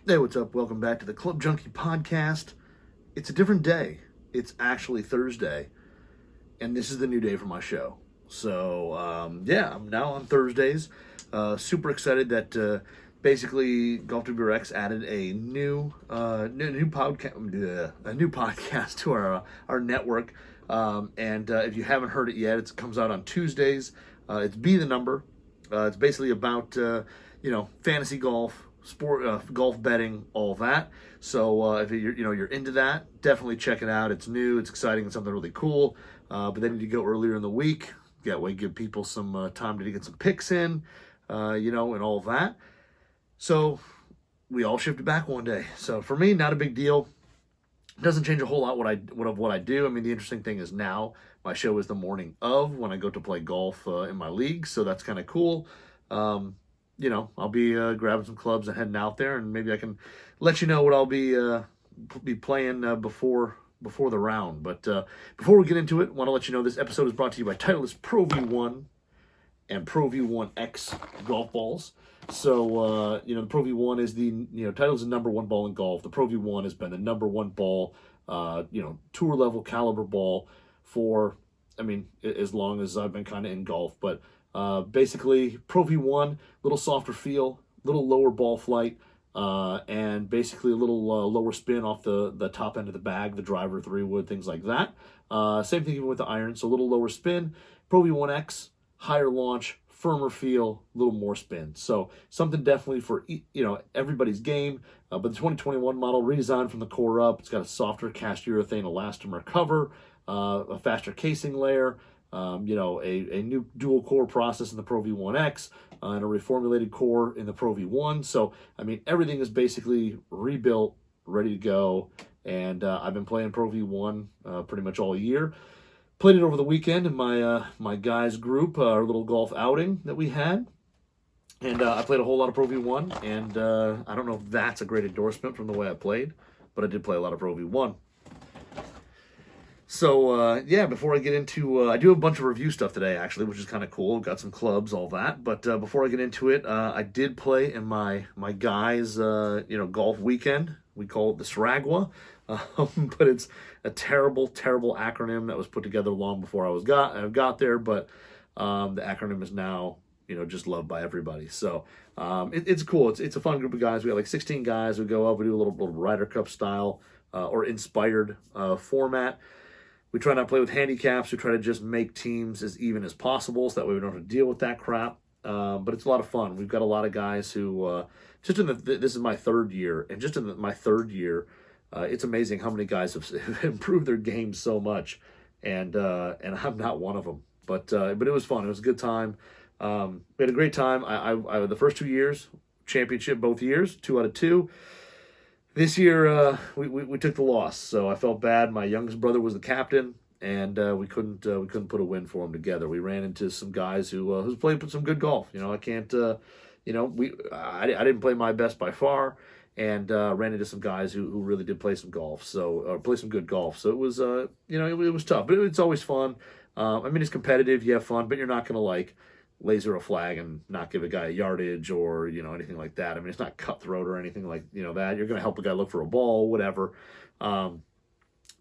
Hey, what's up? Welcome back to the Club Junkie podcast. It's a different day. It's actually Thursday, and this is the new day for my show. So, I'm now on Thursdays. Super excited that basically Golf WRX added a new podcast to our network. And if you haven't heard it yet, it comes out on Tuesdays. It's Be the Number. It's basically about fantasy golf, sport, golf betting, all that. So if you're into that, definitely check it out. It's new, it's exciting, it's something really cool. But then you go earlier in the week. That way, give people some time to get some picks in, and all that. So we all shifted back one day. So for me, not a big deal. It doesn't change a whole lot what I do. I mean, the interesting thing is now my show is the morning of when I go to play golf in my league. So that's kind of cool. I'll be grabbing some clubs and heading out there, and maybe I can let you know what I'll be playing before the round. But before we get into it, I want to let you know this episode is brought to you by Titleist Pro V1 and Pro V1X golf balls. So the Pro V1 is Titleist is the number one ball in golf. The Pro V1 has been the number one ball, tour level caliber ball for, as long as I've been kind of in golf. But basically, Pro V1, little softer feel, little lower ball flight, and basically a little lower spin off the top end of the bag, the driver, 3-wood, things like that. Same thing even with the iron, so a little lower spin. Pro V1X, higher launch, firmer feel, a little more spin. So something definitely for everybody's game. But the 2021 model, redesigned from the core up. It's got a softer cast urethane elastomer cover, a faster casing layer, a new dual core process in the Pro V1X, and a reformulated core in the Pro V1. So, everything is basically rebuilt, ready to go. And I've been playing Pro V1 pretty much all year. Played it over the weekend in my guys group, our little golf outing that we had. And I played a whole lot of Pro V1. And I don't know if that's a great endorsement from the way I played, but I did play a lot of Pro V1. So, before I get into, I do have a bunch of review stuff today, actually, which is kind of cool. Got some clubs, all that. But before I get into it, I did play in my guys' golf weekend. We call it the SRAGWA, but it's a terrible, terrible acronym that was put together long before I got there. But the acronym is now, just loved by everybody. So it's cool. It's a fun group of guys. We got like 16 guys. We go up. We do a little Ryder Cup style or inspired format. We try not to play with handicaps. We try to just make teams as even as possible, so that way we don't have to deal with that crap. But it's a lot of fun. We've got a lot of guys who, this is my third year, and just in my third year, it's amazing how many guys have improved their game so much, and I'm not one of them. But it was fun. It was a good time. We had a great time. I the first 2 years, championship both years, 2 out of 2. This year, we took the loss, so I felt bad. My youngest brother was the captain, and we couldn't put a win for him together. We ran into some guys who's played some good golf. I can't, I didn't play my best by far, and ran into some guys who really did play some golf, play some good golf. So it was, it was tough, but it's always fun. It's competitive. You have fun, but you're not gonna laser a flag and not give a guy a yardage or anything like that. It's not cutthroat or anything like that. You're going to help a guy look for a ball, whatever. But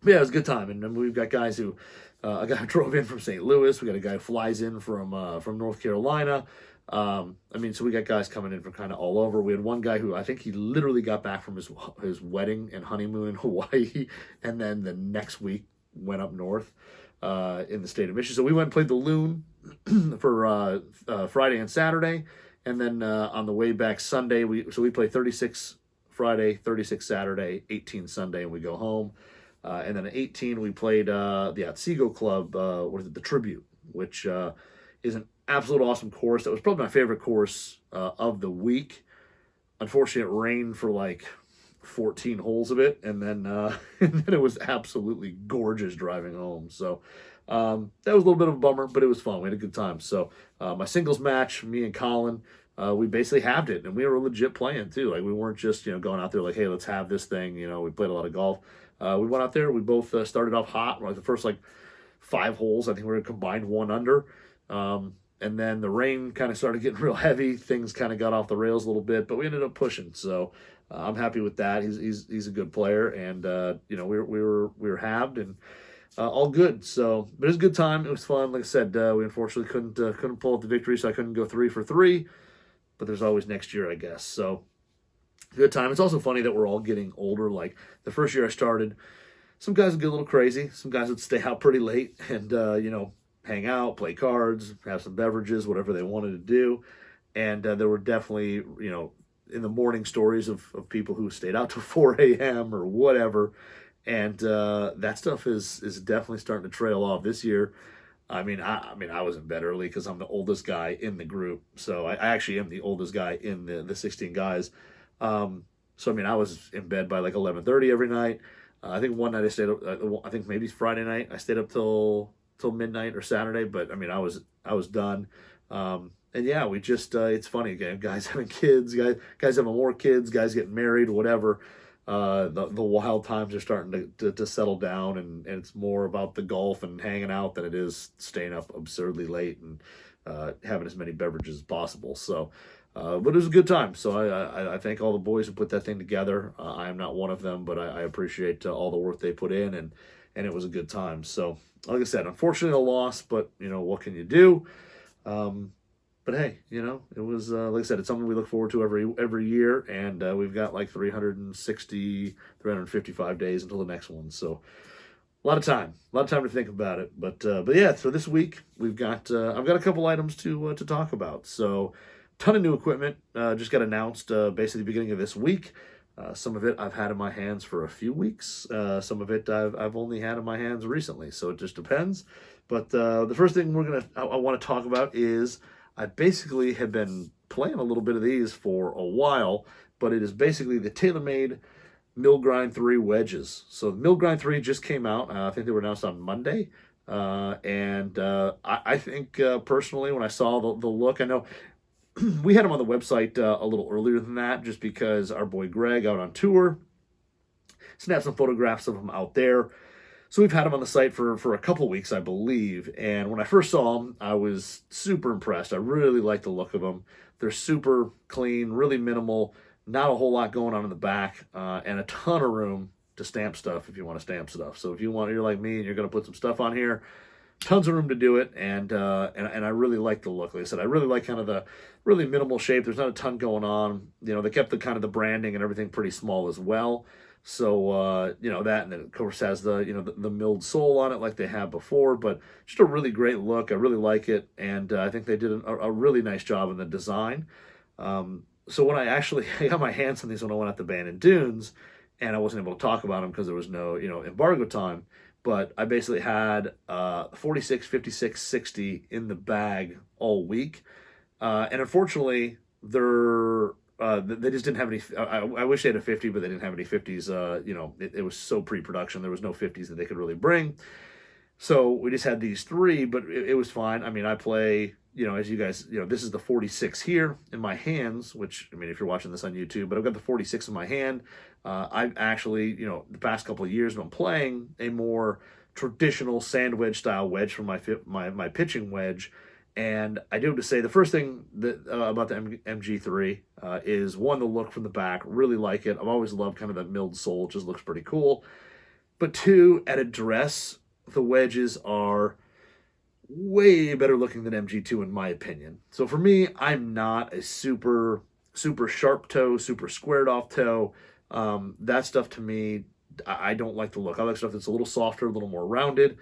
yeah, it was a good time. And we've got guys who a guy drove in from St. Louis. We got a guy who flies in from North Carolina. So we got guys coming in from kind of all over. We had one guy who I think he literally got back from his wedding and honeymoon in Hawaii, and then the next week went up north in the state of Michigan. So we went and played the Loon for Friday and Saturday, and then on the way back Sunday, we play 36 Friday, 36 Saturday, 18 Sunday, and we go home. And then at 18 we played the Otsego Club, the Tribute, which is an absolute awesome course. That was probably my favorite course of the week. Unfortunately, it rained for 14 holes of it, and then it was absolutely gorgeous driving home. So that was a little bit of a bummer, but it was fun. We had a good time. So my singles match, me and Colin, we basically halved it, and we were legit playing too. We weren't just going out there hey, let's have this thing. We played a lot of golf. We went out there. We both started off hot. The first 5 holes, I think we were combined 1 under. And then the rain kind of started getting real heavy. Things kind of got off the rails a little bit, but we ended up pushing. So I'm happy with that. He's a good player, and you know, we were halved and all good. So, but it was a good time. It was fun. Like I said, we unfortunately couldn't pull up the victory, so I couldn't go 3 for 3. But there's always next year, I guess. So good time. It's also funny that we're all getting older. Like the first year I started, some guys would get a little crazy. Some guys would stay out pretty late and you know, hang out, play cards, have some beverages, whatever they wanted to do. And there were definitely, you know, in the morning stories of people who stayed out till 4 a.m. or whatever. And that stuff is definitely starting to trail off this year. I mean, I was in bed early because I'm the oldest guy in the group. So I actually am the oldest guy in the 16 guys. So, I mean, I was in bed by like 11:30 every night. I think one night I stayed up, I think maybe Friday night, I stayed up till midnight or Saturday. But, I mean, I was done. And, yeah, we just, it's funny, again, guys having kids, guys having more kids, guys getting married, whatever. The wild times are starting to settle down, and it's more about the golf and hanging out than it is staying up absurdly late and having as many beverages as possible. So, but it was a good time. So I thank all the boys who put that thing together. I am not one of them, but I appreciate all the work they put in, and it was a good time. So, like I said, unfortunately a loss, but you know, what can you do? But hey, you know, it was, like I said, it's something we look forward to every year, and we've got like 355 days until the next one. So a lot of time to think about it. But yeah, so this week we've got, I've got a couple items to talk about. So ton of new equipment just got announced basically the beginning of this week. Some of it I've had in my hands for a few weeks. Some of it I've only had in my hands recently. So it just depends. But the first thing I want to talk about is, I basically have been playing a little bit of these for a while, but it is basically the TaylorMade Mill Grind 3 wedges. So the Mill Grind 3 just came out. I think they were announced on Monday. And I think personally, when I saw the look, I know we had them on the website a little earlier than that, just because our boy Greg out on tour snapped some photographs of them out there. So we've had them on the site for a couple weeks, I believe. And when I first saw them, I was super impressed. I really like the look of them. They're super clean, really minimal, not a whole lot going on in the back, and a ton of room to stamp stuff if you want to stamp stuff. So if you're like me and you're going to put some stuff on here, tons of room to do it. And I really like the look. Like I said, I really like kind of the really minimal shape. There's not a ton going on. You know, they kept the kind of the branding and everything pretty small as well. So, you know, that, and then of course has the, you know, the milled sole on it like they have before, but just a really great look. I really like it. And I think they did a really nice job in the design. So when I got my hands on these when I went out to Bandon Dunes, and I wasn't able to talk about them because there was no, you know, embargo time, but I basically had 46, 56, 60 in the bag all week. And unfortunately, they just didn't have any. I wish they had a 50, but they didn't have any 50s. You know, it was so pre-production. There was no 50s that they could really bring. So we just had these 3, but it was fine. I mean, I play, you know, as you guys, you know, this is the 46 here in my hands, which, I mean, if you're watching this on YouTube, but I've got the 46 in my hand. I've actually, you know, the past couple of years been playing a more traditional sand wedge style wedge for my pitching wedge. And I do have to say, the first thing that about the MG3 is, one, the look from the back. Really like it. I've always loved kind of that milled sole. It just looks pretty cool. But 2, at address, the wedges are way better looking than MG2 in my opinion. So for me, I'm not a super sharp toe, super squared off toe. That stuff to me, I don't like the look. I like stuff that's a little softer, a little more rounded.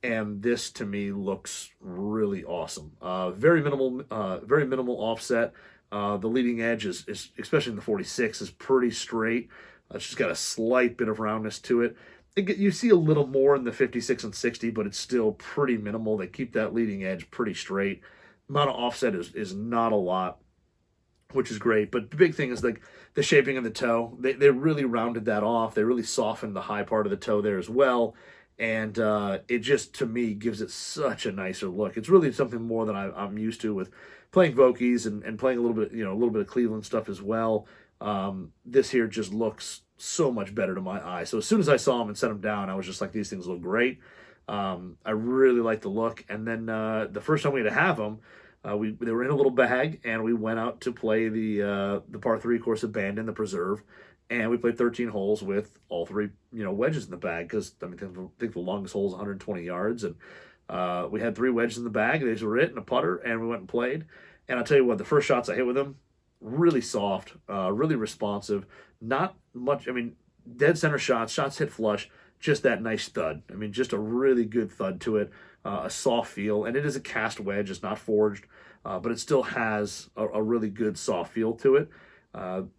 And this to me looks really awesome. Very minimal offset. The leading edge is especially in the 46 is pretty straight. It's just got a slight bit of roundness to it. You see a little more in the 56 and 60, but it's still pretty minimal. They keep that leading edge pretty straight. Amount of offset is not a lot, which is great. But the big thing is like the shaping of the toe. They really rounded that off. They really softened the high part of the toe there as well. And it just, to me, gives it such a nicer look. It's really something more than I'm used to with playing Vokies and playing a little bit of Cleveland stuff as well. This here just looks so much better to my eye. So as soon as I saw them and set them down, I was just like, these things look great. I really like the look. And then the first time we had to have them, They were in a little bag, and we went out to play the par 3 course at Bandon, the preserve, and we played 13 holes with all three wedges in the bag, because I think the longest hole is 120 yards, and we had 3 wedges in the bag. These were it, and a putter, and we went and played. And I'll tell you what, the first shots I hit with them, really soft, really responsive, not much. I mean, dead center shots hit flush, just that nice thud. I mean, just a really good thud to it, a soft feel, and it is a cast wedge. It's not forged, but it still has a really good soft feel to it.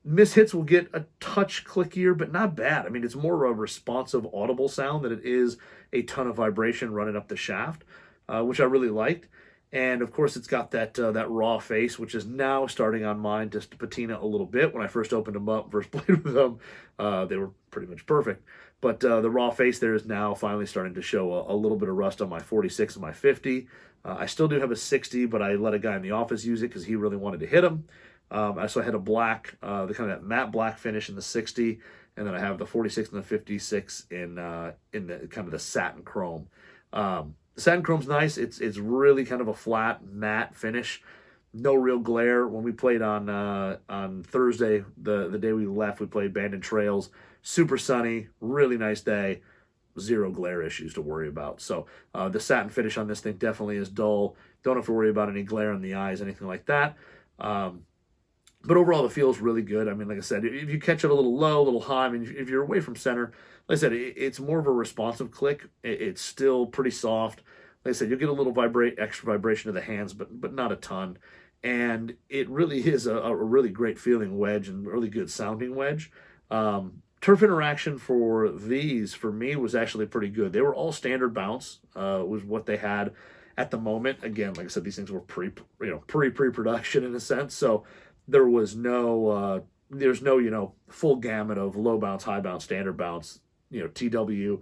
Miss hits will get a touch clickier, but not bad. I mean, it's more of a responsive, audible sound than it is a ton of vibration running up the shaft, which I really liked. And of course, it's got that raw face, which is now starting on mine just to patina a little bit. When I first opened them up, first played with them, they were pretty much perfect. But the raw face there is now finally starting to show a little bit of rust on my 46 and my 50. I still do have a 60, but I let a guy in the office use it because he really wanted to hit them. So I had a black, the kind of that matte black finish in the 60, and then I have the 46 and the 56 in the kind of the satin chrome. The satin chrome's nice. It's really kind of a flat, matte finish. No real glare. When we played on Thursday, the day we left, we played Bandon Trails. Super sunny, really nice day. Zero glare issues to worry about. So the satin finish on this thing definitely is dull. Don't have to worry about any glare in the eyes, anything like that. But overall, the feel is really good. I mean, like I said, if you catch it a little low, a little high, I mean, if you're away from center, like I said, it's more of a responsive click. It's still pretty soft. Like I said, you'll get a little extra vibration to the hands, but not a ton. And it really is a really great feeling wedge and really good sounding wedge. Turf interaction for these, for me, was actually pretty good. They were all standard bounce, was what they had at the moment. Again, like I said, these things were pre-production in a sense, so there was no full gamut of low bounce, high bounce, standard bounce, TW.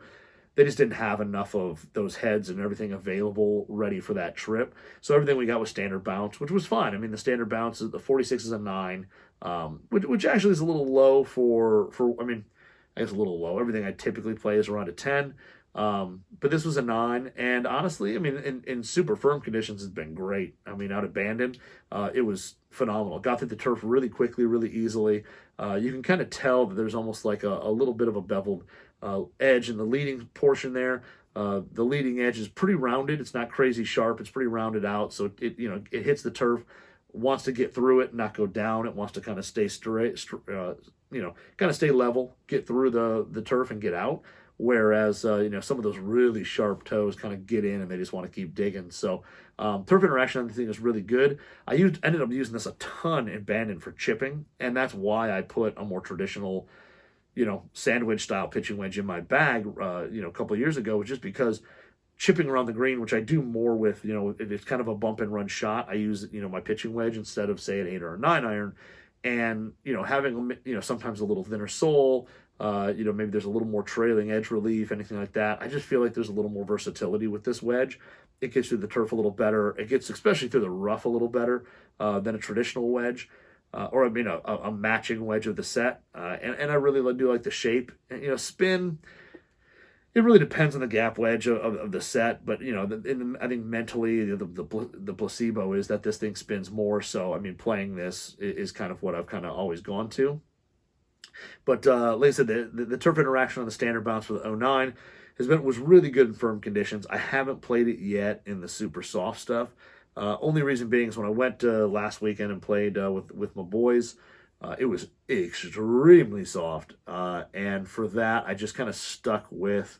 They just didn't have enough of those heads and everything available ready for that trip. So everything we got was standard bounce, which was fine. I mean, the standard bounce, the 46 is a 9, which actually is a little low I mean, I guess a little low. Everything I typically play is around a 10. But this was a 9, and honestly, I mean, in super firm conditions, it's been great. I mean, out at Bandon, it was phenomenal. Got through the turf really quickly, really easily. You can kind of tell that there's almost like a little bit of a beveled edge in the leading portion there. The leading edge is pretty rounded. It's not crazy sharp. It's pretty rounded out, so it hits the turf, wants to get through it, not go down. It wants to kind of stay straight, kind of stay level, get through the turf and get out. Whereas, some of those really sharp toes kind of get in and they just want to keep digging. So turf interaction, I think, is really good. I ended up using this a ton in Bandon for chipping, and that's why I put a more traditional, sandwich style pitching wedge in my bag, a couple of years ago, was just because chipping around the green, which I do more with, if it's kind of a bump and run shot, I use, my pitching wedge instead of, say, an 8 or a 9 iron. And, having, sometimes a little thinner sole, maybe there's a little more trailing edge relief, anything like that. I just feel like there's a little more versatility with this wedge. It gets through the turf a little better. It gets, especially through the rough, a little better than a traditional wedge, or a matching wedge of the set. And I really do like the shape. And, spin, it really depends on the gap wedge of the set, but I think mentally the placebo is that this thing spins more. So I mean, playing this is kind of what I've kind of always gone to. But like I said, the turf interaction on the standard bounce for the 09 was really good in firm conditions. I haven't played it yet in the super soft stuff. Only reason being is when I went last weekend and played with my boys. It was extremely soft, and for that, I just kind of stuck with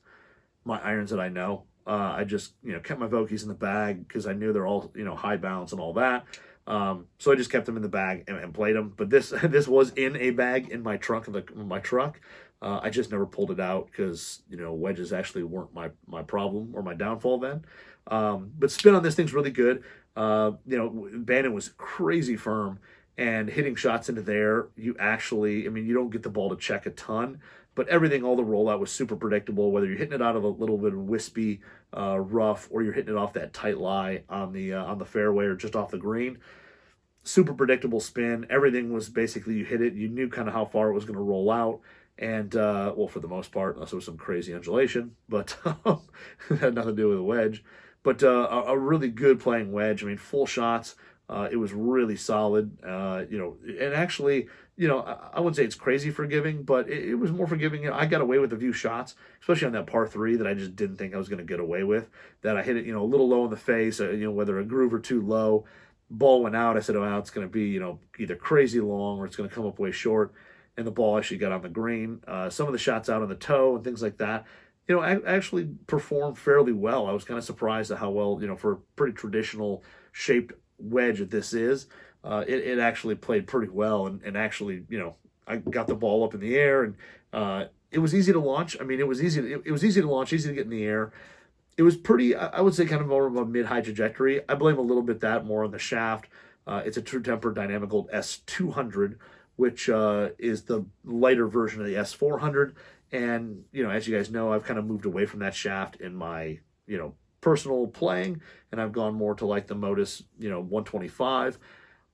my irons that I know. I just, kept my Vokeys in the bag because I knew they're all, high bounce and all that. So I just kept them in the bag and played them. But this was in a bag in my trunk of my truck. I just never pulled it out because, wedges actually weren't my problem or my downfall then. But spin on this thing's really good. Bandon was crazy firm. And hitting shots into there, you don't get the ball to check a ton, but everything, all the rollout was super predictable, whether you're hitting it out of a little bit of wispy rough or you're hitting it off that tight lie on the fairway or just off the green. Super predictable spin. Everything was basically, you hit it, you knew kind of how far it was going to roll out. And, for the most part, unless there was some crazy undulation, but it had nothing to do with a wedge. But a really good playing wedge. I mean, full shots, It was really solid, and actually, I wouldn't say it's crazy forgiving, but it was more forgiving. I got away with a few shots, especially on that par three that I just didn't think I was going to get away with. That I hit it, a little low in the face, whether a groove or too low. Ball went out. I said, oh, it's going to be, either crazy long or it's going to come up way short. And the ball actually got on the green. Some of the shots out on the toe and things like that, I actually performed fairly well. I was kind of surprised at how well, for a pretty traditional shaped wedge that this is, it actually played pretty well. And actually, I got the ball up in the air, and it was easy to launch. I mean, it was easy to launch, easy to get in the air. It was pretty, I would say, kind of more of a mid-high trajectory. I blame a little bit that more on the shaft. It's a True Temper Dynamical S200, which is the lighter version of the S400. And, as you guys know, I've kind of moved away from that shaft in my, personal playing, and I've gone more to like the Modus, 125.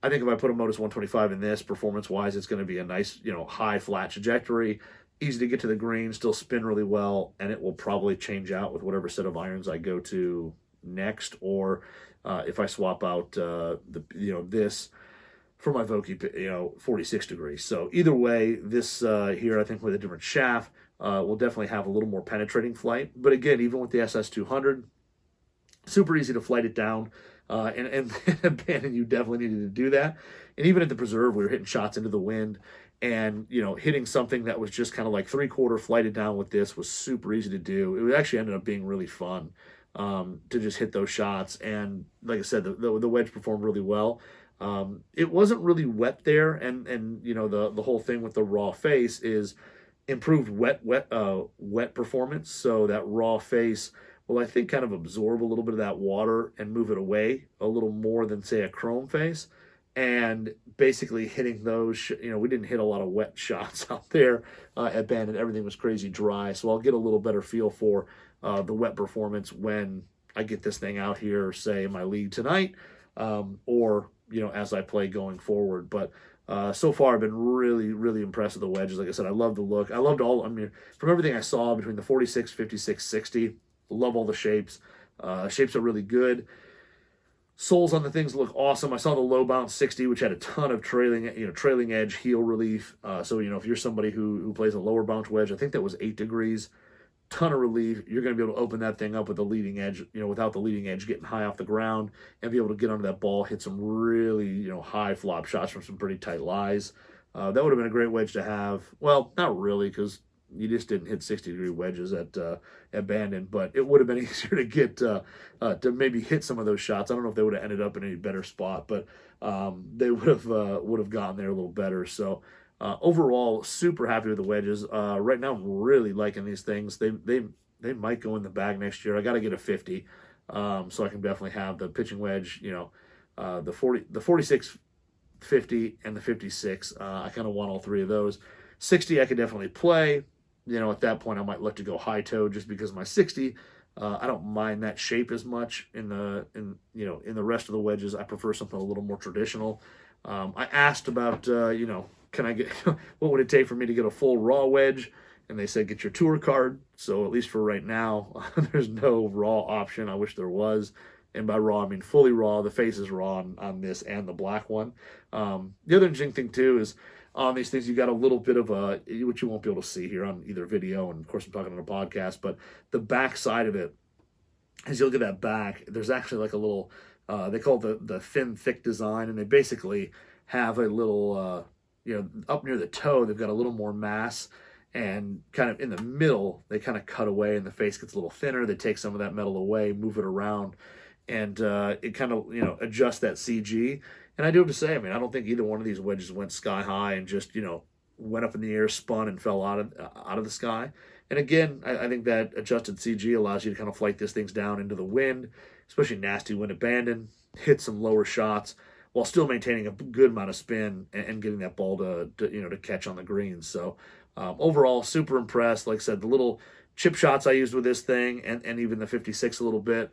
I think if I put a Modus 125 in this, performance-wise, it's going to be a nice, high, flat trajectory, easy to get to the green, still spin really well, and it will probably change out with whatever set of irons I go to next, or if I swap out this for my Vokey, 46 degrees. So either way, this here, I think with a different shaft, will definitely have a little more penetrating flight. But again, even with the SS200, super easy to flight it down. And Bannon, you definitely needed to do that. And even at the preserve, we were hitting shots into the wind, and hitting something that was just kind of like 3/4 flighted down with this was super easy to do. It actually ended up being really fun to just hit those shots. And like I said, the wedge performed really well. It wasn't really wet there, and the whole thing with the raw face is improved wet performance. So that raw face will, I think, kind of absorb a little bit of that water and move it away a little more than, say, a chrome face. And basically hitting those, we didn't hit a lot of wet shots out there at Bandon. Everything was crazy dry. So I'll get a little better feel for the wet performance when I get this thing out here, say, in my league tonight, or, as I play going forward. But so far, I've been really, really impressed with the wedges. Like I said, I love the look. I loved from everything I saw between the 46, 56, 60, love all the shapes. Shapes are really good. Soles on the things look awesome. I saw the low bounce 60, which had a ton of trailing edge heel relief. So, if you're somebody who plays a lower bounce wedge, I think that was 8 degrees, ton of relief. You're going to be able to open that thing up with the leading edge, without the leading edge getting high off the ground, and be able to get under that ball, hit some really, high flop shots from some pretty tight lies. That would have been a great wedge to have. Well, not really, because you just didn't hit 60-degree wedges at Bandon, but it would have been easier to get to maybe hit some of those shots. I don't know if they would have ended up in any better spot, but they would have gotten there a little better. So overall, super happy with the wedges. Right now, I'm really liking these things. They might go in the bag next year. I got to get a 50, so I can definitely have the pitching wedge. The 46, 50, and the 56. I kind of want all three of those. 60, I could definitely play. At that point, I might look to go high toe just because my 60. I don't mind that shape as much in the rest of the wedges. I prefer something a little more traditional. I asked about can I get what would it take for me to get a full raw wedge, and they said get your tour card. So at least for right now, there's no raw option. I wish there was. And by raw, I mean fully raw. The face is raw on this and the black one. The other interesting thing too is on these things, you got a little bit of which you won't be able to see here on either video, and of course I'm talking on a podcast, but the back side of it, as you look at that back, there's actually like a little, they call it the thin, thick design, and they basically have a little, up near the toe, they've got a little more mass, and kind of in the middle, they kind of cut away, and the face gets a little thinner. They take some of that metal away, move it around, and it kind of, adjusts that CG. And I do have to say, I don't think either one of these wedges went sky high and just, went up in the air, spun, and fell out of the sky. And again, I think that adjusted CG allows you to kind of flight these things down into the wind, especially nasty wind abandon, hit some lower shots while still maintaining a good amount of spin and getting that ball to catch on the greens. So overall, super impressed. Like I said, the little chip shots I used with this thing, and even the 56 a little bit.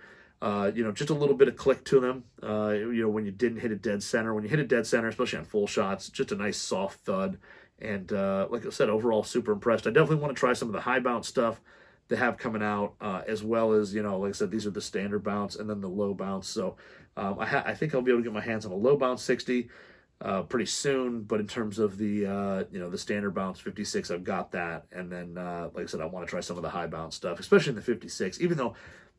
Just a little bit of click to them, when you didn't hit it dead center. When you hit it dead center, especially on full shots, just a nice soft thud. And like I said, overall, super impressed. I definitely want to try some of the high bounce stuff they have coming out, as well as, you know, like I said, these are the standard bounce and then the low bounce. So I think I'll be able to get my hands on a low bounce 60 pretty soon. But in terms of the you know, the standard bounce 56, I've got that. And then like I said, I want to try some of the high bounce stuff, especially in the 56. Even though,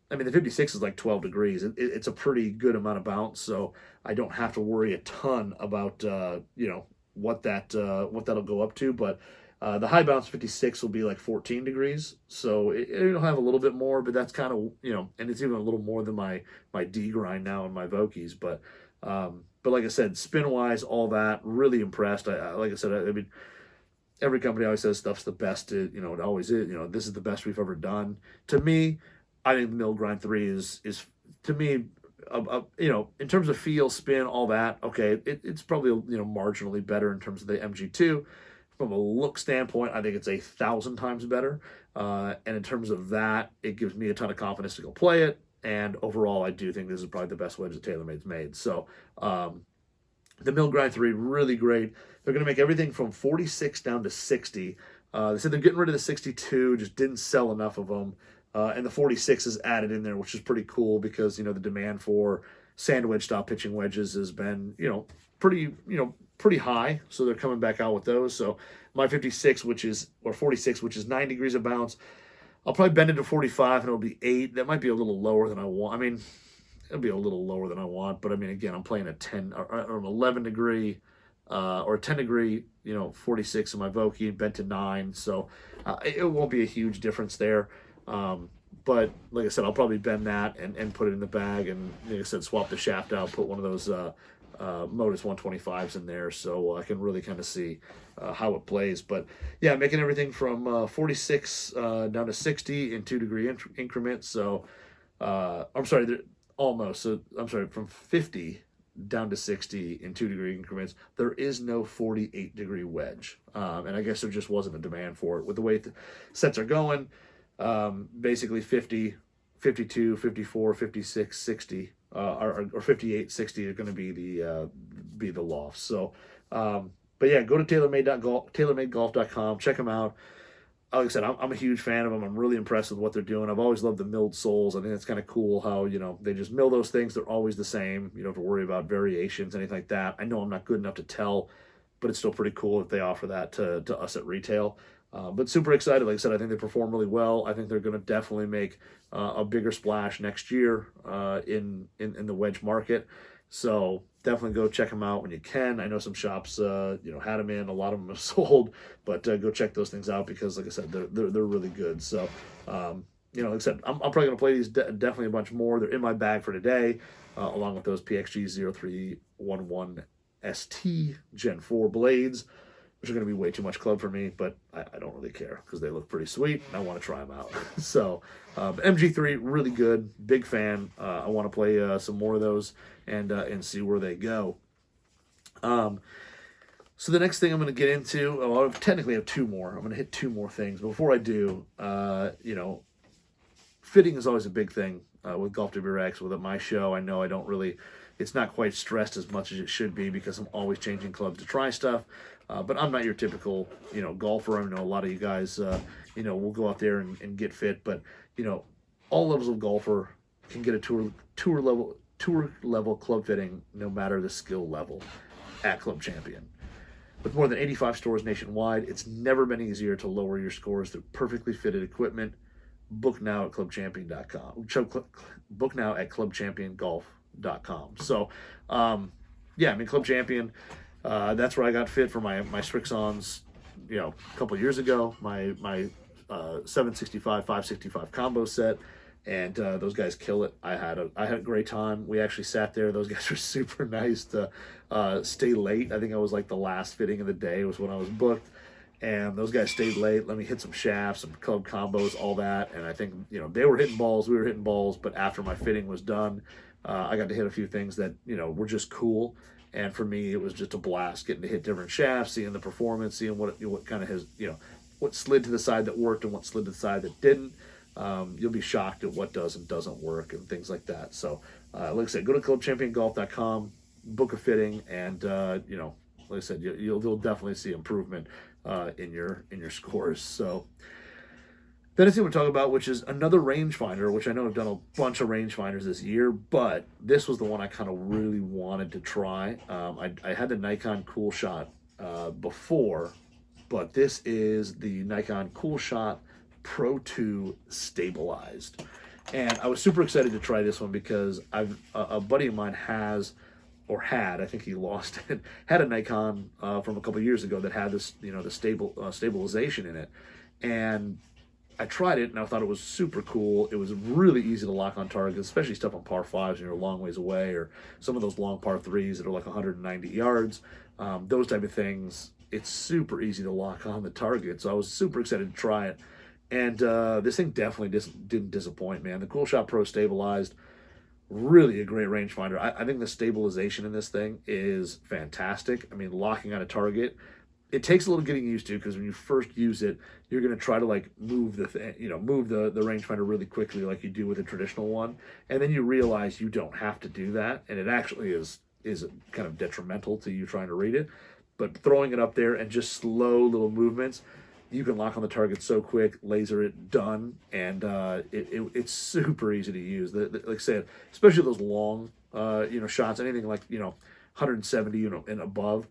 I mean, the 56 is like 12 degrees. It's a pretty good amount of bounce, so I don't have to worry a ton about you know, what that'll go up to. But the high bounce 56 will be like 14 degrees, so it'll have a little bit more, but that's kind of, you know, and it's even a little more than my D grind now in my Vokies. But like I said, spin wise, all that, really impressed. Like I said, I mean, every company always says stuff's the best. You know, it always is. You know, this is the best we've ever done. To me, I think the Mill Grind 3 is to me, you know, in terms of feel, spin, all that. Okay, it's probably, you know, marginally better in terms of the MG2. From a look standpoint, I think it's 1,000 times better. And in terms of that, it gives me a ton of confidence to go play it. And overall, I do think this is probably the best wedge that TaylorMade's made. So the Mill Grind 3, really great. They're going to make everything from 46 down to 60. They said they're getting rid of the 62, just didn't sell enough of them. And the 46 is added in there, which is pretty cool because, you know, the demand for sand wedge style pitching wedges has been, you know, pretty high. So they're coming back out with those. So my 56, or 46, which is 9 degrees of bounce, I'll probably bend it to 45 and it'll be 8. That might be a little lower than I want. I mean, it'll be a little lower than I want, but I mean, again, I'm playing a 10 or an 11 degree or a 10 degree, you know, 46 in my Vokey and bent to 9. So it won't be a huge difference there. But like I said, I'll probably bend that and put it in the bag, and like I said, swap the shaft out, put one of those Modus 125s in there, so I can really kind of see how it plays. But yeah, making everything from 46 down to 60 in 2 degree increments. So I'm sorry, almost. So I'm sorry, from 50 down to 60 in 2 degree increments. There is no 48 degree wedge, and I guess there just wasn't a demand for it with the way the sets are going. Basically 50, 52, 54, 56, 60, or 58, 60 are going to be the lofts. So, but yeah, go to TaylorMadeGolf.com, check them out. Like I said, I'm a huge fan of them. I'm really impressed with what they're doing. I've always loved the milled soles. I think it's kind of cool how, you know, they just mill those things. They're always the same. You don't have to worry about variations, anything like that. I know I'm not good enough to tell, but it's still pretty cool that they offer that to us at retail. But super excited. Like I said, I think they perform really well. I think they're going to definitely make a bigger splash next year in the wedge market. So definitely go check them out when you can. I know some shops, you know, had them in. A lot of them have sold, but go check those things out because, like I said, they're really good. So, you know, like I said, I'm probably going to play these definitely a bunch more. They're in my bag for today, along with those PXG 0311 ST Gen 4 blades, which are going to be way too much club for me, but I don't really care because they look pretty sweet and I want to try them out. So MG3, really good, big fan. I want to play some more of those and see where they go. So the next thing I'm going to get into, I technically have 2 more. I'm going to hit 2 more things. But before I do, you know, fitting is always a big thing with Golf WRX. With my show, I know I don't really, it's not quite stressed as much as it should be because I'm always changing clubs to try stuff. But I'm not your typical, you know, golfer. I know a lot of you guys, you know, will go out there and get fit. But, you know, all levels of golfer can get a tour level club fitting, no matter the skill level, at Club Champion. With more than 85 stores nationwide, it's never been easier to lower your scores through perfectly fitted equipment. Book now at clubchampion.com. Book now at clubchampiongolf.com. So, yeah, I mean, Club Champion, that's where I got fit for my Strixons, you know, a couple years ago. My 765, 565 combo set, and those guys kill it. I had a great time. We actually sat there. Those guys were super nice to stay late. I think I was like the last fitting of the day was when I was booked, and those guys stayed late. Let me hit some shafts, some club combos, all that. And I think, you know, they were hitting balls, we were hitting balls. But after my fitting was done, I got to hit a few things that, you know, were just cool. And for me, it was just a blast getting to hit different shafts, seeing the performance, seeing what kind of has, you know, what slid to the side that worked and what slid to the side that didn't. You'll be shocked at what does and doesn't work and things like that. So, like I said, go to clubchampiongolf.com, book a fitting, and you know, like I said, you'll definitely see improvement in your scores. So, Then I see what we're talking about, which is another rangefinder, which I know I've done a bunch of rangefinders this year, but this was the one I kind of really wanted to try. I had the Nikon Coolshot before, but this is the Nikon Coolshot Pro 2 stabilized. And I was super excited to try this one because a buddy of mine has, or had, I think he lost it, had a Nikon from a couple years ago that had this, the stabilization in it. And I tried it and I thought it was super cool. It was really easy to lock on target, especially stuff on par 5s when you're a long ways away, or some of those long par 3s that are like 190 yards. Those type of things, it's super easy to lock on the target. So I was super excited to try it. And this thing definitely didn't disappoint, man. The Coolshot Pro stabilized, really a great rangefinder. I think the stabilization in this thing is fantastic. I mean, locking on a target, it takes a little getting used to, because when you first use it, you're going to try to like move move the rangefinder really quickly like you do with a traditional one, and then you realize you don't have to do that, and it actually is kind of detrimental to you trying to read it. But throwing it up there and just slow little movements, you can lock on the target so quick, laser it, done, and it's super easy to use. Like I said, especially those long shots, anything like 170 and above.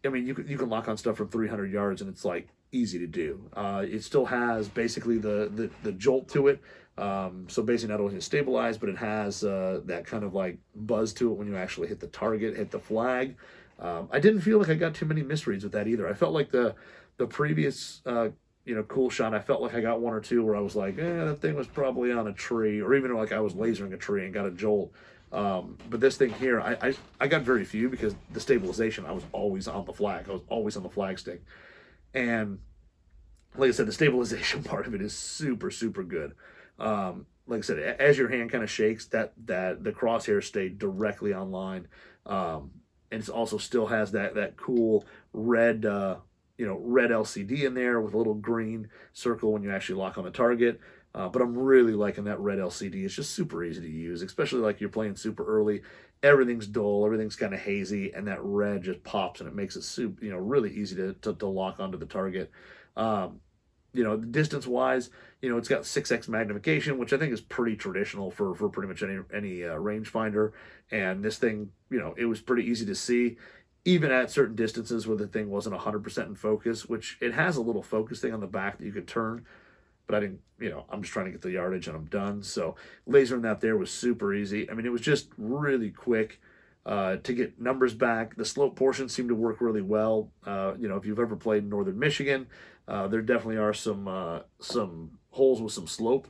I mean, you can lock on stuff from 300 yards, and it's like easy to do. It still has basically the jolt to it. So basically not only stabilized, but it has that kind of like buzz to it when you actually hit the target, hit the flag. I didn't feel like I got too many misreads with that either. I felt like the previous Coolshot, I felt like I got one or two where I was like, that thing was probably on a tree, or even like I was lasering a tree and got a jolt. But this thing here, I got very few because the stabilization, I was always on the flag. I was always on the flag stick. And like I said, the stabilization part of it is super, super good. Like I said, as your hand kind of shakes, that the crosshairs stay directly on line. And it also still has that cool red, red LCD in there with a little green circle when you actually lock on the target. But I'm really liking that red LCD. It's just super easy to use, especially like you're playing super early. Everything's dull, everything's kind of hazy, and that red just pops and it makes it really easy to lock onto the target. Distance-wise, it's got 6x magnification, which I think is pretty traditional for pretty much any rangefinder. And this thing, it was pretty easy to see, even at certain distances where the thing wasn't 100% in focus, which it has a little focus thing on the back that you could turn. But I didn't, I'm just trying to get the yardage and I'm done. So lasering that there was super easy. I mean, it was just really quick to get numbers back. The slope portion seemed to work really well. If you've ever played in northern Michigan, there definitely are some holes with some slope,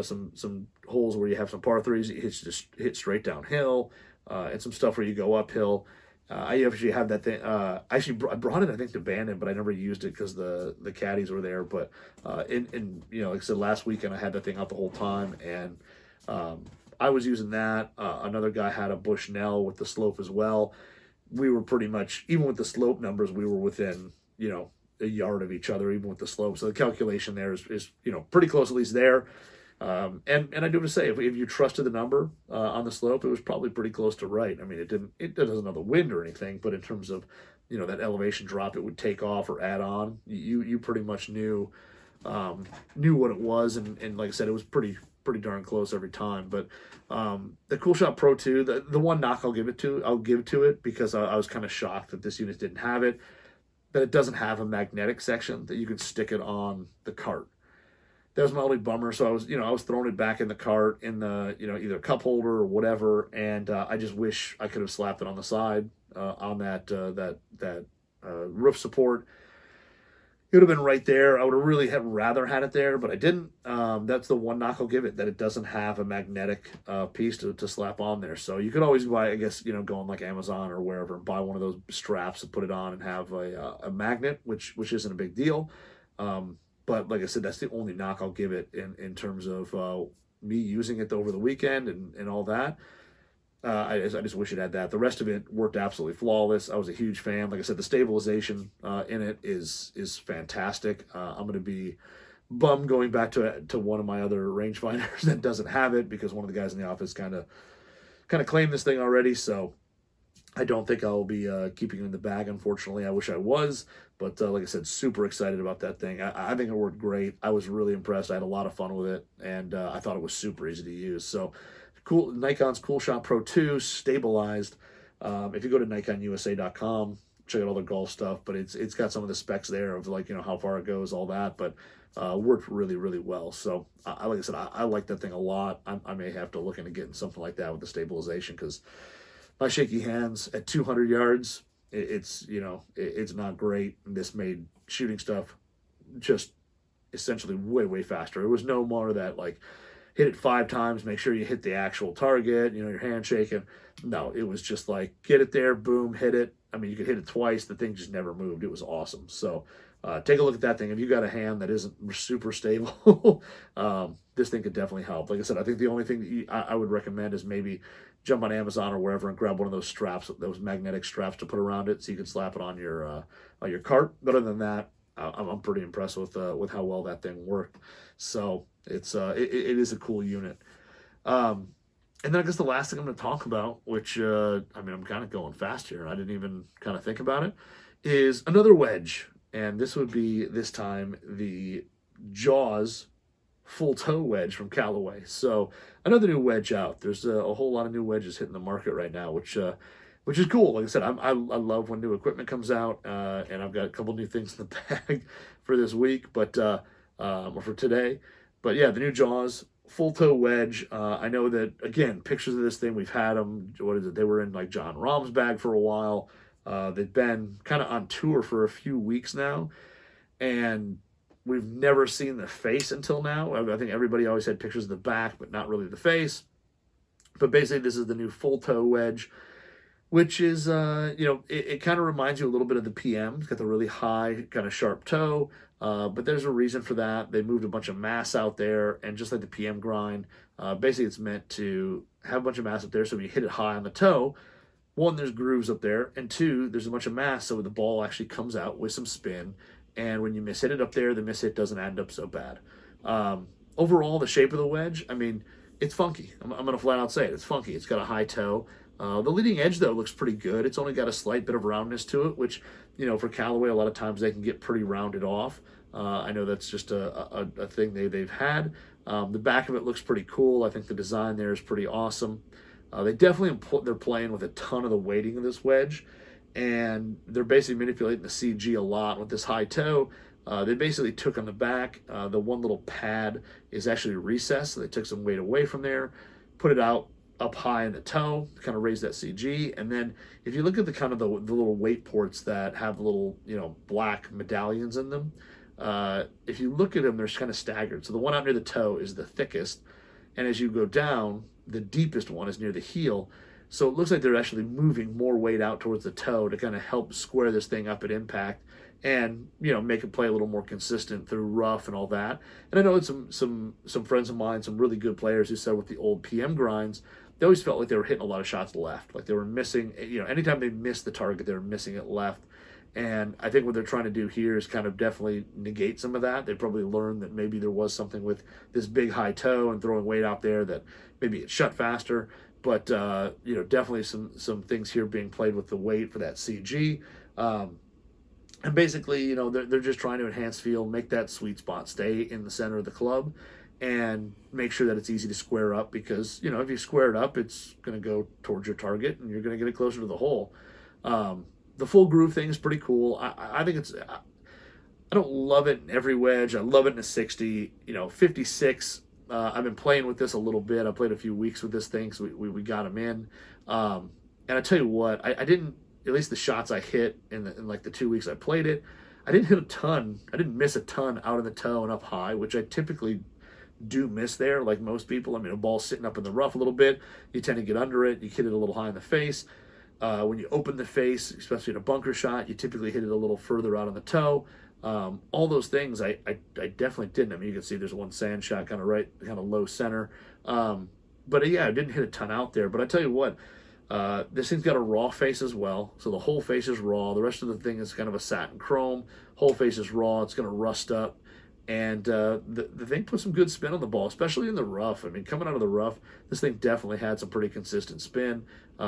some holes where you have some par 3s, you just hit straight downhill, and some stuff where you go uphill. I actually have that thing. I brought it, I think, to Bandon, but I never used it because the caddies were there. But like I said, last weekend I had that thing out the whole time, and I was using that. Another guy had a Bushnell with the slope as well. We were pretty much, even with the slope numbers, we were within a yard of each other, even with the slope. So the calculation there is pretty close, at least there. And I do have to say, if you trusted the number on the slope, it was probably pretty close to right. I mean, it doesn't have the wind or anything, but in terms of that elevation drop it would take off or add on, you pretty much knew what it was, and like I said, it was pretty darn close every time. But the Coolshot Pro 2, the one knock I'll give to it because I was kind of shocked that this unit didn't have it, that it doesn't have a magnetic section that you can stick it on the cart. That was my only bummer. So I was throwing it back in the cart in the either a cup holder or whatever, and I just wish I could have slapped it on the side on that roof support. It would have been right there. I would have really rather had it there, but I didn't. That's the one knock I'll give it, that it doesn't have a magnetic piece to slap on there. So you could always buy, I guess, go on like Amazon or wherever and buy one of those straps and put it on and have a magnet, which isn't a big deal. But like I said, that's the only knock I'll give it in terms of me using it over the weekend and all that. I just wish it had that. The rest of it worked absolutely flawless. I was a huge fan. Like I said, the stabilization in it is fantastic. I'm going to be bummed going back to one of my other rangefinders that doesn't have it, because one of the guys in the office kind of claimed this thing already. So I don't think I'll be keeping it in the bag, unfortunately. I wish I was, but like I said, super excited about that thing. I think it worked great. I was really impressed. I had a lot of fun with it, and I thought it was super easy to use. So, cool. Nikon's Coolshot Pro 2 stabilized. If you go to NikonUSA.com, check out all the golf stuff, but it's got some of the specs there of like how far it goes, all that, but worked really really well. So, like I said, I like that thing a lot. I may have to look into getting something like that with the stabilization because my shaky hands at 200 yards, it's not great. This made shooting stuff just essentially way, way faster. It was no more that like hit it 5 times, make sure you hit the actual target, your hand shaking. No, it was just like get it there, boom, hit it. I mean, you could hit it twice. The thing just never moved. It was awesome. So take a look at that thing. If you got a hand that isn't super stable, this thing could definitely help. Like I said, I think the only thing that I would recommend is maybe jump on Amazon or wherever and grab one of those straps, those magnetic straps to put around it, so you can slap it on your cart. But other than that, I'm pretty impressed with how well that thing worked. So it is a cool unit. And then I guess the last thing I'm going to talk about, which I'm kind of going fast here. I didn't even kind of think about it, is another wedge, and this would be this time the Jaws Full Toe wedge from Callaway. So another new wedge out. There's a whole lot of new wedges hitting the market right now, which is cool. Like I said, I love when new equipment comes out, and I've got a couple new things in the bag for this week, but or for today. But yeah, the new Jaws Full Toe wedge. I know that, again, pictures of this thing, we've had them. What is it? They were in like John Rahm's bag for a while. They've been kind of on tour for a few weeks now, and we've never seen the face until now. I think everybody always had pictures of the back, but not really the face. But basically, this is the new Full Toe wedge, which is, it kind of reminds you a little bit of the PM. It's got the really high, kind of sharp toe, but there's a reason for that. They moved a bunch of mass out there, and just like the PM grind, basically it's meant to have a bunch of mass up there, so when you hit it high on the toe, one, there's grooves up there, and two, there's a bunch of mass, so the ball actually comes out with some spin, and when you miss hit it up there, the miss hit doesn't end up so bad. Overall, the shape of the wedge, it's funky. I'm going to flat out say it. It's funky. It's got a high toe. The leading edge, though, looks pretty good. It's only got a slight bit of roundness to it, which, for Callaway, a lot of times they can get pretty rounded off. I know that's just a thing they've had. The back of it looks pretty cool. I think the design there is pretty awesome. They definitely they're playing with a ton of the weighting of this wedge, and they're basically manipulating the CG a lot with this high toe. They basically took on the back, the one little pad is actually recessed, so they took some weight away from there, put it out up high in the toe, kind of raise that CG, and then if you look at the kind of the little weight ports that have the little black medallions in them, if you look at them, they're kind of staggered. So the one out near the toe is the thickest, and as you go down, the deepest one is near the heel. So it looks like they're actually moving more weight out towards the toe to kind of help square this thing up at impact and, make it play a little more consistent through rough and all that. And I know it's some friends of mine, some really good players who said with the old PM grinds, they always felt like they were hitting a lot of shots left. Like they were missing, anytime they missed the target, they were missing it left. And I think what they're trying to do here is kind of definitely negate some of that. They probably learned that maybe there was something with this big high toe and throwing weight out there that maybe it shut faster. But, definitely some things here being played with the weight for that CG. And basically, they're just trying to enhance feel, make that sweet spot stay in the center of the club, and make sure that it's easy to square up because, if you square it up, it's going to go towards your target and you're going to get it closer to the hole. The full groove thing is pretty cool. I think I don't love it in every wedge. I love it in a 60, 56. I've been playing with this a little bit. I played a few weeks with this thing, so we got them in. And I tell you what, I didn't, at least the shots I hit in like the 2 weeks I played it, I didn't hit a ton. I didn't miss a ton out in the toe and up high, which I typically do miss there, like most people. A ball's sitting up in the rough a little bit. You tend to get under it. You hit it a little high in the face. When you open the face, especially in a bunker shot, you typically hit it a little further out on the toe. All those things I definitely didn't. You can see there's one sand shot kind of low center. But yeah, I didn't hit a ton out there. But I tell you what, this thing's got a raw face as well. So the whole face is raw. The rest of the thing is kind of a satin chrome. Whole face is raw. It's going to rust up. And the thing put some good spin on the ball, especially in the rough. I mean, coming out of the rough, this thing definitely had some pretty consistent spin.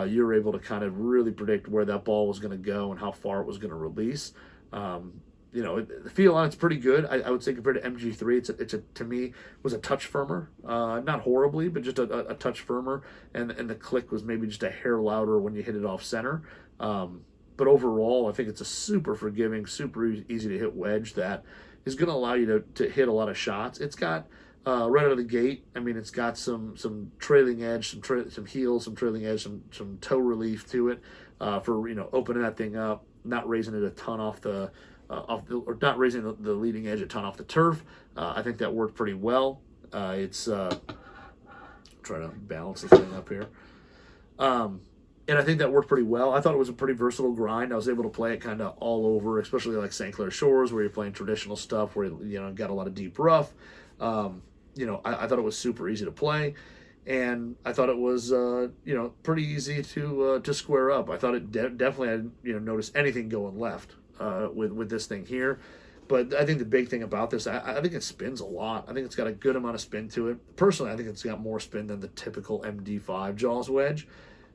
You were able to kind of really predict where that ball was going to go and how far it was going to release. The feel on it's pretty good. I would say compared to MG3, it's a to me was a touch firmer, not horribly, but just a touch firmer, and the click was maybe just a hair louder when you hit it off center. But overall, I think it's a super forgiving, super easy to hit wedge that is going to allow you to hit a lot of shots. It's got right out of the gate. I mean, it's got some trailing edge, some heel, some trailing edge, some toe relief to it for opening that thing up, not raising it a ton or not raising the leading edge a ton off the turf. I think that worked pretty well. It's try to balance this thing up here. And I think that worked pretty well. I thought it was a pretty versatile grind. I was able to play it kind of all over, especially like St. Clair Shores, where you're playing traditional stuff, where got a lot of deep rough. I thought it was super easy to play, and I thought it was pretty easy to square up. I thought it definitely I didn't notice anything going left with this thing here. But I think the big thing about this, I think it spins a lot. I think it's got a good amount of spin to it. Personally, I think it's got more spin than the typical MD5 Jaws wedge,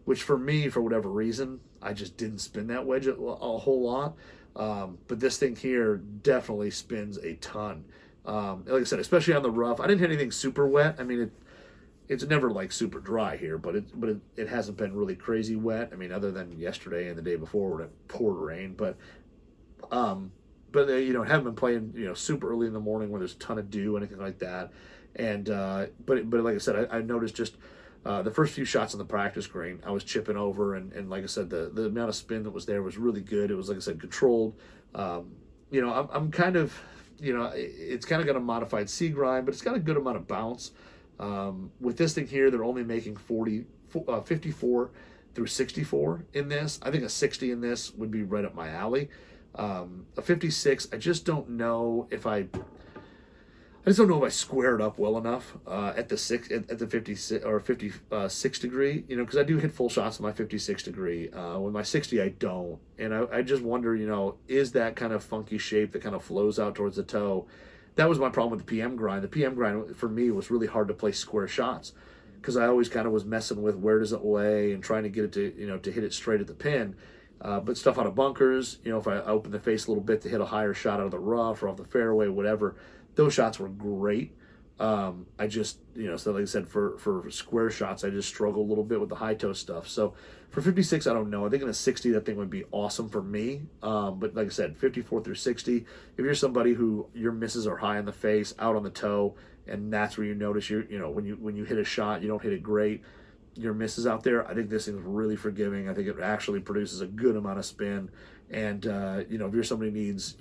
which for me, for whatever reason, I just didn't spin that wedge a whole lot. But this thing here definitely spins a ton. Like I said, especially on the rough. I didn't hit anything super wet. I mean, it's never like super dry here, but it hasn't been really crazy wet. I mean, other than yesterday and the day before when it poured rain. But haven't been playing super early in the morning where there's a ton of dew, anything like that. And but like I said, I noticed just. The first few shots on the practice green, I was chipping over, and like I said, the amount of spin that was there was really good. It was, like I said, controlled. I'm kind of, it's kind of got a modified C grind, but it's got a good amount of bounce. With this thing here, they're only making 54 through 64 in this. I think a 60 in this would be right up my alley. A 56, I just don't know if I square it up well enough at the 56 or 56 degree, because I do hit full shots with my 56 degree. With my 60, I don't, and I just wonder, is that kind of funky shape that kind of flows out towards the toe? That was my problem with the PM grind. The PM grind for me was really hard to play square shots because I always kind of was messing with where does it lay and trying to get it to to hit it straight at the pin. But stuff out of bunkers, if I open the face a little bit to hit a higher shot out of the rough or off the fairway, whatever. Those shots were great. I just, so like I said, for square shots, I just struggle a little bit with the high toe stuff. So for 56, I don't know. I think in a 60, that thing would be awesome for me. But like I said, 54 through 60, if you're somebody who your misses are high in the face, out on the toe, and that's where you notice when you hit a shot, you don't hit it great, your misses out there, I think this thing's really forgiving. I think it actually produces a good amount of spin. And, if you're somebody who needs,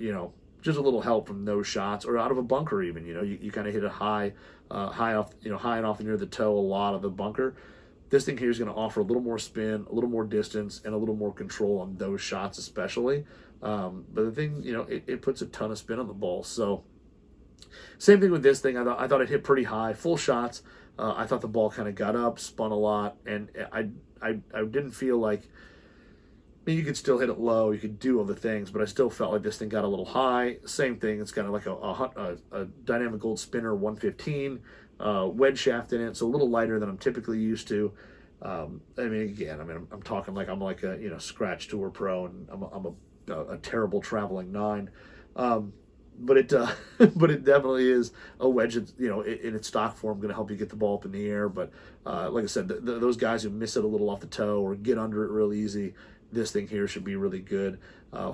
just a little help from those shots or out of a bunker even, you kind of hit a high off, high and off near the toe, a lot of the bunker. This thing here is going to offer a little more spin, a little more distance, and a little more control on those shots especially. But the thing, it puts a ton of spin on the ball. So same thing with this thing. I thought it hit pretty high, full shots. I thought the ball kind of got up, spun a lot, and I didn't feel like, you could still hit it low, you could do all the things, but I still felt like this thing got a little high. Same thing, it's got like a dynamic gold spinner 115 wedge shaft in it, so a little lighter than I'm typically used to. I'm talking like I'm like a scratch tour pro, and I'm a terrible traveling 9. But it definitely is a wedge that's, in its stock form, going to help you get the ball up in the air. But like I said, those guys who miss it a little off the toe or get under it real easy, this thing here should be really good.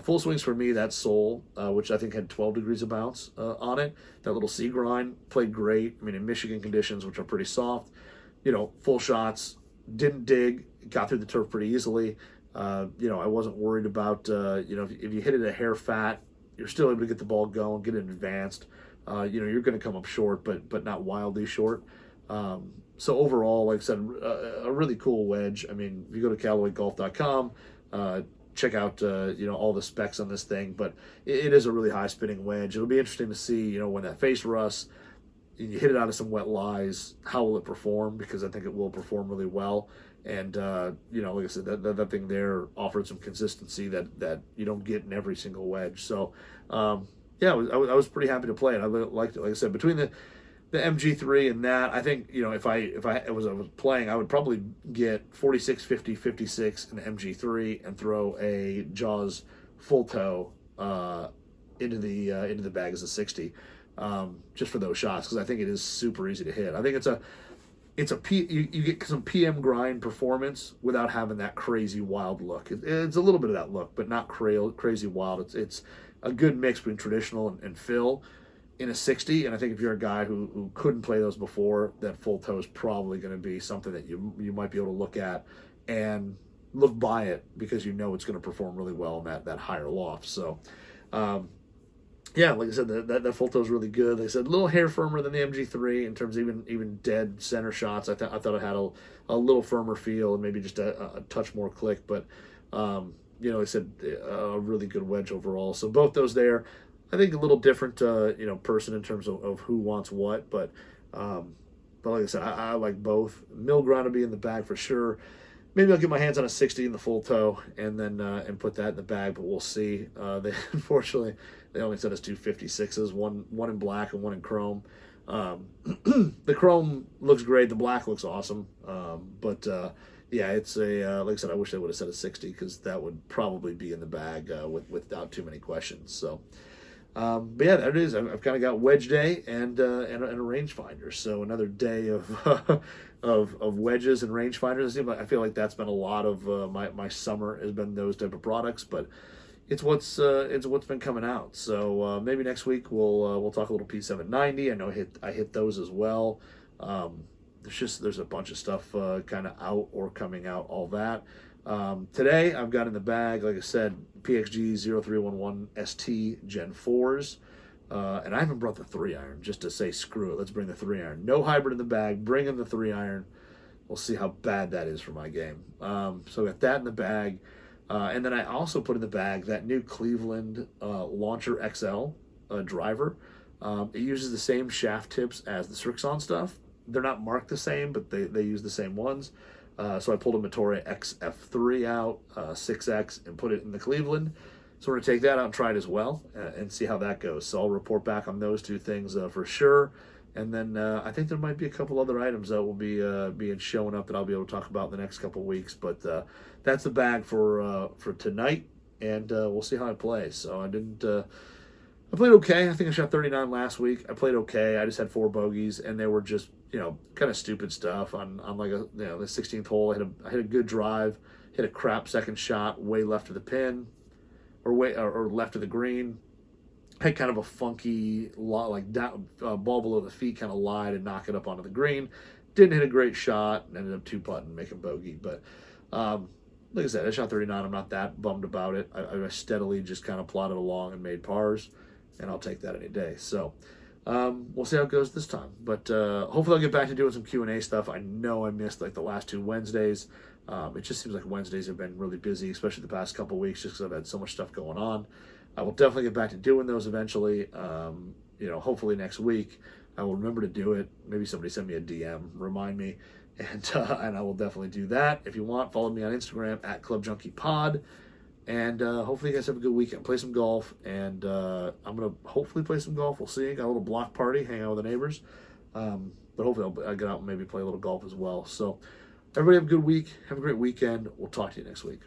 Full swings for me, that sole, which I think had 12 degrees of bounce on it. That little C grind played great. I mean, in Michigan conditions, which are pretty soft, full shots, didn't dig, got through the turf pretty easily. I wasn't worried about, if you hit it a hair fat, you're still able to get the ball going, get it advanced. You're going to come up short, but not wildly short. So overall, like I said, a really cool wedge. I mean, if you go to CallawayGolf.com, check out all the specs on this thing, but it is a really high spinning wedge. It'll be interesting to see when that face rusts, you hit it out of some wet lies, how will it perform? Because I think it will perform really well. And like I said, that thing there offered some consistency that you don't get in every single wedge. So yeah, I was pretty happy to play it. I liked it. Like I said, between the MG3 and that, I think, if I was playing, I would probably get 46, 50, 56 in the MG3 and throw a Jaws Full Toe into the bag as a 60, just for those shots, because I think it is super easy to hit. I think you get some PM grind performance without having that crazy wild look. It's a little bit of that look, but not crazy wild. It's a good mix between traditional and fill in a 60, and I think if you're a guy who couldn't play those before, that Full Toe is probably going to be something that you might be able to look at and look by it, because it's going to perform really well in that higher loft. So yeah, like I said, that Full Toe is really good. Like I said, a little hair firmer than the MG3 in terms of even dead center shots. I thought it had a little firmer feel and maybe just a touch more click, but like I said, a really good wedge overall. So both those there, I think a little different, person in terms of who wants what, but like I said, I like both. Mill grind will be in the bag for sure. Maybe I'll get my hands on a 60 in the Full Toe and then and put that in the bag, but we'll see. Unfortunately, they only sent us two 56s, one in black and one in chrome. The chrome looks great. The black looks awesome. But yeah, it's like I said, I wish they would have said a 60, because that would probably be in the bag without too many questions. So, but yeah, there it is. I've kind of got wedge day and a rangefinder. So another day of of wedges and rangefinders. I feel like that's been a lot of my summer has been those type of products, but it's what's been coming out. So maybe next week we'll talk a little P790. I know I hit those as well. There's a bunch of stuff kind of out or coming out, all that. Today I've got in the bag, like I said, PXG 0311 ST Gen 4s. And I haven't brought the 3-iron, just to say screw it, let's bring the 3-iron. No hybrid in the bag, bring in the 3-iron. We'll see how bad that is for my game. So I got that in the bag. And then I also put in the bag that new Cleveland Launcher XL driver. It uses the same shaft tips as the Srixon stuff. They're not marked the same, but they use the same ones. So I pulled a Motore XF3 out, 6X, and put it in the Cleveland. So we're going to take that out and try it as well and see how that goes. So I'll report back on those two things for sure. And then I think there might be a couple other items that will be showing up that I'll be able to talk about in the next couple of weeks. But that's the bag for tonight, and we'll see how I play. So I played okay. I think I shot 39 last week. I played okay. I just had 4 bogeys, and they were just kind of stupid stuff on like the 16th hole. I hit a good drive, hit a crap second shot way left of the pin, or left of the green. Had kind of a funky ball below the feet, kind of lied and knock it up onto the green. Didn't hit a great shot, and ended up 2-putting, making bogey. But like I said, I shot 39. I'm not that bummed about it. I steadily just kind of plodded along and made pars, and I'll take that any day. So we'll see how it goes this time. But hopefully I'll get back to doing some Q&A stuff. I know I missed like the last 2 Wednesdays. It just seems like Wednesdays have been really busy, especially the past couple of weeks, just because I've had so much stuff going on. I will definitely get back to doing those eventually. Hopefully next week I will remember to do it. Maybe somebody send me a DM, remind me, and I will definitely do that. If you want, follow me on Instagram at ClubJunkiePod, and hopefully you guys have a good weekend. Play some golf, and I'm gonna hopefully play some golf. We'll see. Got a little block party, hang out with the neighbors, but hopefully I'll get out and maybe play a little golf as well. So everybody have a good week. Have a great weekend. We'll talk to you next week.